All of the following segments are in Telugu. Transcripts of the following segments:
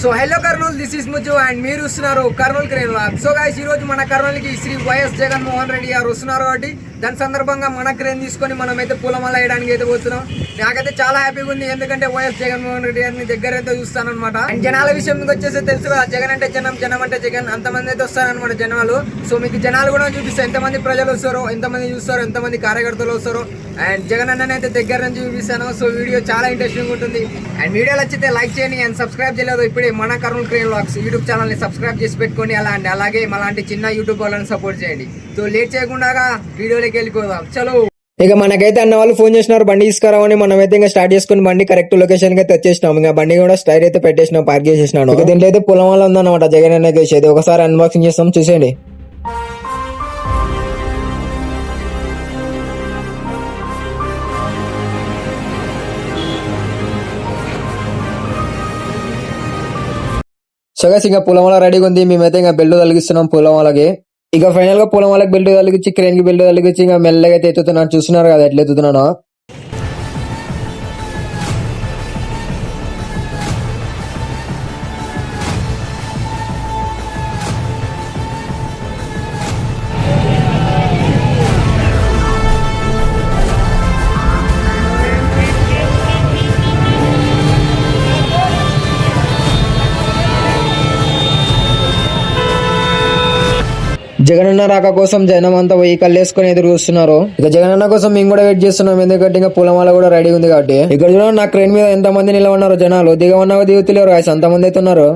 So hello Kurnool, this is Mujju and మీరు వస్తున్నారు Kurnool crane vlog. So guys, ఈ రోజు మన కర్నూలుకి శ్రీ వైఎస్ జగన్మోహన్ రెడ్డి గారు వస్తున్నారు కాబట్టి దాని సందర్భంగా మన క్రేన్ తీసుకొని మనమైతే పూలమాల వేయడానికి అయితే పోతున్నాం. నాకైతే చాలా హ్యాపీగా ఉంది, ఎందుకంటే వైఎస్ జగన్మోహన్ రెడ్డి గారిని దగ్గర అయితే చూస్తాను అనమాట. అండ్ జనాల విషయం వచ్చేసి తెలుసు కదా, జగన్ అంటే జనం, జనం అంటే జగన్, అంతమంది అయితే వస్తారనమాట జనాలు. సో మీకు జనాలు కూడా చూపిస్తారు, ఎంతమంది ప్రజలు వస్తారో, ఎంతమంది చూస్తారో, ఎంతమంది కార్యకర్తలు వస్తారో. అండ్ జగన్ అన్నని అయితే దగ్గర నుంచి చూపిస్తాను. సో వీడియో చాలా ఇంట్రెస్టింగ్ ఉంటుంది. అండ్ వీడియో నచ్చితే లైక్ చేయండి అండ్ సబ్స్క్రైబ్ చేయలేదు ఇప్పుడే మన కర్నూలు క్రేన్ వ్లాగ్స్ యూట్యూబ్ ఛానల్ని సబ్స్క్రైబ్ చేసి పెట్టుకోండి. అలాగే మలాంటి చిన్న యూట్యూబ్ వాళ్ళని సపోర్ట్ చేయండి. సో లేట్ చేయకుండా వీడియోలోకి వెళ్ళిపోదాం, చలో. ఇక మనకైతే అన్న వాళ్ళు ఫోన్ చేసినారు బండి తీసుకురావని. మనమైతే ఇంకా స్టార్ట్ చేసుకుని బండి కరెక్ట్ లొకేషన్ కి అయితే వచ్చేసినాం. ఇంకా బండి కూడా స్టైర్ అయితే పెట్టేసినాం, పార్క్ చేసేసినాను. ఇక దీంట్లో అయితే పొలం వల్ల ఉందన్నమాట జగన్ అన్న చేసేది. ఒకసారి అన్బాక్సింగ్ చేస్తాం, చూసేయండి. సో గైస్, ఇంకా పొలం వల్ల రెడీగా ఉంది. మేమైతే ఇంకా బెల్ట్ తలిగిస్తున్నాం పొలం వాళ్ళకి. ఇక ఫైనల్ గా పొలం వాళ్ళకి బెల్ట్ తలిగించి, క్రేన్ కి బెల్ట్ తలిగించి ఇంకా మెల్లగా అయితే ఎత్తుతున్నాను. చూస్తున్నారు కదా ఎట్లా ఎత్తుతున్నాను. జగనన్న రాక కోసం జనం అంతా వెహికల్ వేసుకుని ఎదురు చూస్తున్నారు. ఇక జగనన్న కోసం మేము కూడా వెయిట్ చేస్తున్నాం, ఎందుకంటే ఇంకా పొలం వాళ్ళ కూడా రెడీ ఉంది కాబట్టి. ఇక్కడ చూడండి, నా ట్రైన్ మీద ఎంత మంది నిలబడినారు జనాలు. దిగమన్నా దిగుతలేరు, అంత మంది అయితే ఉన్నారు.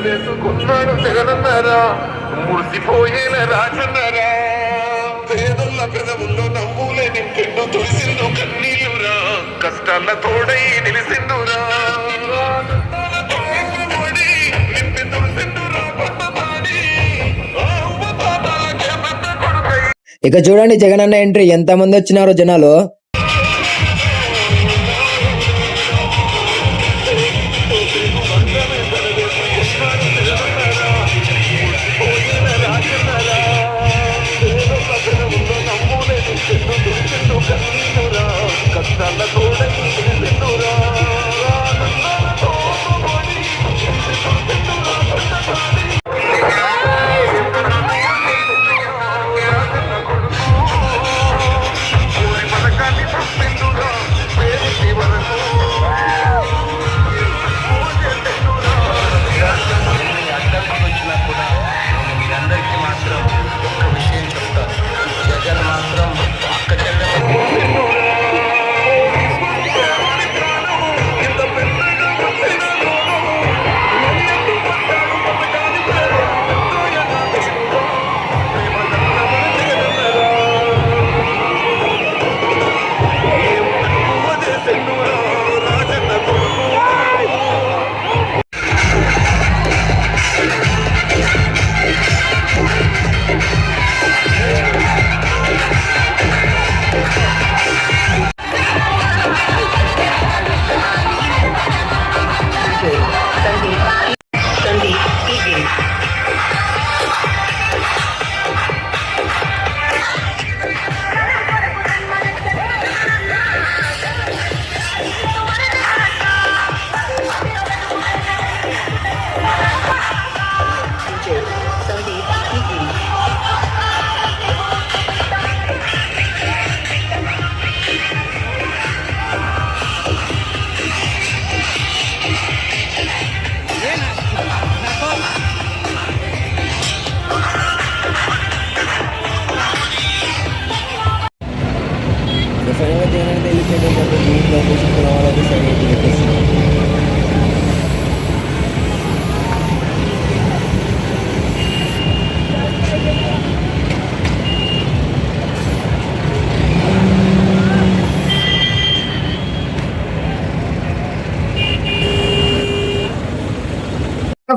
వేసుకున్నాడు జగనన్నారా, మురిసిపోయేల రాజన్నారా, పేదల పెదవుల్లో నవ్వులే నింపిండు, తొలిసిండు కన్నీళ్ళురా, కష్టాల తోడై నిలిసిండురా, ఇక చూడండి జగనన్న ఎంట్రీ, ఎంత మంది వచ్చినారో జనాలు.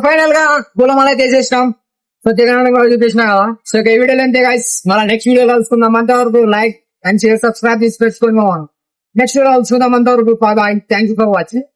ఫైనల్ గా పూలమాల చేసేసినాం. సో జగన్ కూడా చూపించిన కదా. సో ఈ వీడియోలో అంతే గైస్, మళ్ళీ నెక్స్ట్ వీడియో కలుసుకుందాం. అంతవరకు లైక్ అండ్ షేర్ సబ్స్క్రైబ్ చేసి పెట్టుకుందాం. నెక్స్ట్ వీడియో కలుసుకుందాం. అంతవరకు bye. Thank you for watching.